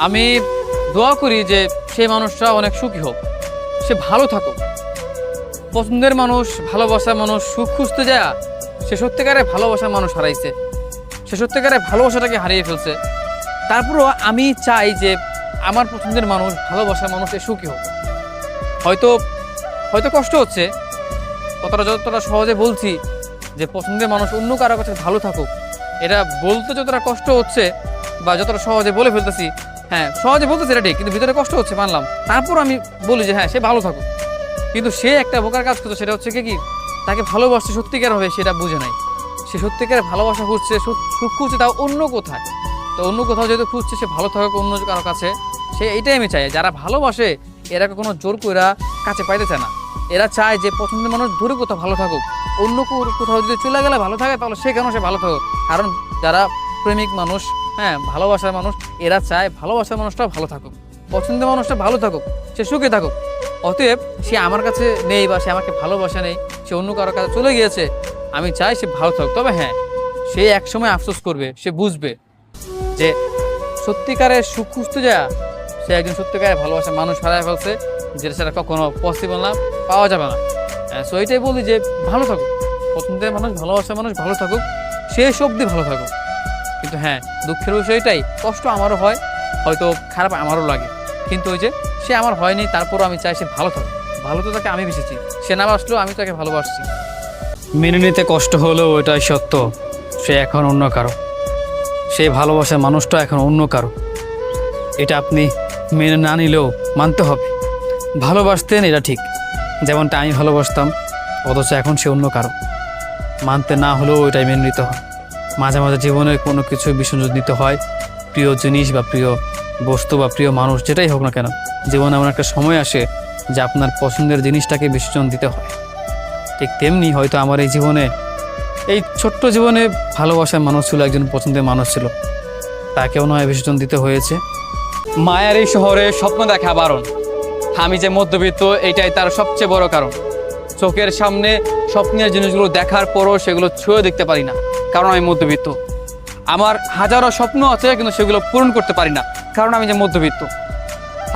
আমি দোয়া করি যে সেই মানুষটা অনেক সুখী হোক, সে ভালো থাকুক। পছন্দের মানুষ, ভালোবাসার মানুষ সুখ খুঁজতে যায় সে সত্যিকারে ভালোবাসার মানুষ হারাইছে, সে সত্যিকারে ভালোবাসাটাকে হারিয়ে ফেলছে। তারপরও আমি চাই যে আমার পছন্দের মানুষ, ভালোবাসার মানুষ এ সুখী হোক। হয়তো হয়তো কষ্ট হচ্ছে, যতটা সহজে বলছি যে পছন্দের মানুষ অন্য কারো কাছে ভালো থাকুক, এটা বলতে যতটা কষ্ট হচ্ছে বা যতটা সহজে বলে ফেলতেছি, হ্যাঁ সহজে বলতেছি এটা ঠিক, কিন্তু ভিতরে কষ্ট হচ্ছে মানলাম। তারপর আমি বলি যে হ্যাঁ সে ভালো থাকুক, কিন্তু সে একটা বোকার কাজ করতো। সেটা হচ্ছে কি, তাকে ভালোবাসতে সত্যিকার হবে সেটা বুঝে নাই। সে সত্যিকারে ভালোবাসা খুঁজছে, সুখ খুঁজছে, তাও অন্য কোথায়। তো অন্য কোথাও যেহেতু খুঁজছে, সে ভালো থাকুক অন্য কারো কাছে। সে এইটাই আমি চাই, যারা ভালোবাসে এরা কোনো জোর কইরা কাছে পাইতে চায় না। এরা চায় যে পছন্দের মানুষ ধরে কোথাও ভালো থাকুক, অন্য কোথাও যদি চলে গেলে ভালো থাকে তাহলে সেখানেও সে ভালো থাকুক। কারণ যারা প্রেমিক মানুষ, হ্যাঁ ভালোবাসার মানুষ, এরা চায় ভালোবাসার মানুষটাও ভালো থাকুক, পছন্দের মানুষটা ভালো থাকুক, সে সুখে থাকুক। অতএব সে আমার কাছে নেই বা সে আমাকে ভালোবাসা নেই, সে অন্য কারোর কাছে চলে গিয়েছে, আমি চাই সে ভালো থাকুক। তবে হ্যাঁ, সে একসময় আফসোস করবে, সে বুঝবে যে সত্যিকারের সুখ খুঁজতে যায় সে একজন সত্যিকারের ভালোবাসার মানুষ হারায় ফেলছে, যেটা সেটা কখনো পসিবল না, পাওয়া যাবে না। সো এইটাই বলি যে ভালো থাকুক, পছন্দের মানুষ, ভালোবাসার মানুষ ভালো থাকুক, শেষ অবধি ভালো থাকুক। কিন্তু হ্যাঁ, দুঃখের বিষয়টাই, কষ্ট আমারও হয়, হয়তো খারাপ আমারও লাগে, কিন্তু ওই যে সে আমার হয়নি, তারপরও আমি চাই সে ভালো থাকুক। ভালো তো তাকে আমি বেসেছি, সে না বাসলেও আমি তাকে ভালোবাসছি। মেনে নিতে কষ্ট হলেও ওইটাই সত্য, সে এখন অন্য কারো, সেই ভালোবাসার মানুষটা এখন অন্য কারো। এটা আপনি মেনে না নিলেও মানতে হবে। ভালোবাসতেন এটা ঠিক, যেমনটা আমি ভালোবাসতাম, অথচ এখন সে অন্য কারো। মানতে না হলেও ওইটাই মেনে নিতে হয়। মাঝে মাঝে জীবনে কোনো কিছু বিসর্জন দিতে হয়, প্রিয় জিনিস বা প্রিয় বস্তু বা প্রিয় মানুষ যেটাই হোক না কেন। জীবনে এমন একটা সময় আসে যে আপনার পছন্দের জিনিসটাকে বিসর্জন দিতে হয়। ঠিক তেমনি হয়তো আমার এই জীবনে, এই ছোট্ট জীবনে ভালোবাসার মানুষ ছিল, একজন পছন্দের মানুষ ছিল, তাকেও নয় বিসর্জন দিতে হয়েছে। মায়ার এই শহরে স্বপ্ন দেখা বারণ, আমি যে মধ্যবিত্ত এটাই তার সবচেয়ে বড় কারণ। চোখের সামনে স্বপ্নের জিনিসগুলো দেখার পরও সেগুলো ছুঁয়ে দেখতে পারি না, কারণ আমি মধ্যবিত্ত। আমার হাজারো স্বপ্ন আছে কিন্তু সেগুলো পূরণ করতে পারি না, কারণ আমি যে মধ্যবিত্ত।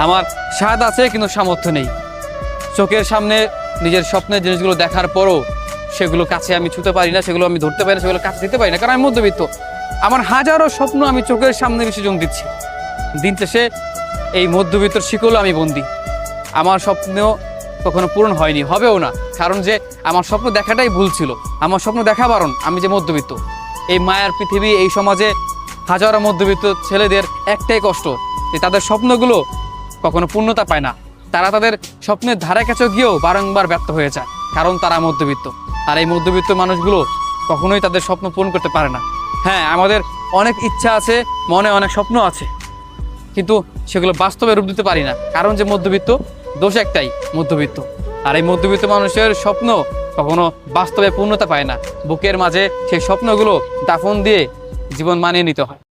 আমার স্বাদ আছে কিন্তু সামর্থ্য নেই। চোখের সামনে নিজের স্বপ্নের জিনিসগুলো দেখার পরও সেগুলো কাছে আমি ছুঁতে পারি না, সেগুলো আমি ধরতে পারি না, সেগুলো কাছে দিতে পারি না, কারণ আমি মধ্যবিত্ত। আমার হাজারো স্বপ্ন আমি চোখের সামনে বিসর্জন দিচ্ছি, দিন শেষে এই মধ্যবিত্তর শিকলও আমি বন্দি। আমার স্বপ্ন কখনো পূরণ হয়নি, হবেও না, কারণ যে আমার স্বপ্ন দেখাটাই ভুল ছিল। আমার স্বপ্ন দেখা বারণ, আমি যে মধ্যবিত্ত। এই মায়ার পৃথিবী, এই সমাজে হাজারো মধ্যবিত্ত ছেলেদের একটাই কষ্ট যে তাদের স্বপ্নগুলো কখনো পূর্ণতা পায় না। তারা তাদের স্বপ্নের ধারে কাছে গিয়েও বারংবার ব্যর্থ হয়ে যায়, কারণ তারা মধ্যবিত্ত। আর এই মধ্যবিত্ত মানুষগুলো কখনোই তাদের স্বপ্ন পূরণ করতে পারে না। হ্যাঁ, আমাদের অনেক ইচ্ছা আছে, মনে অনেক স্বপ্ন আছে, কিন্তু সেগুলো বাস্তবে রূপ দিতে পারি না, কারণ যে মধ্যবিত্ত। দোষ একটাই, মধ্যবিত্ত। আর এই মধ্যবিত্ত মানুষের স্বপ্ন কখনো বাস্তবে পূর্ণতা পায় না। বুকের মাঝে সেই স্বপ্নগুলো দাফন দিয়ে জীবন মানিয়ে নিতে হয়।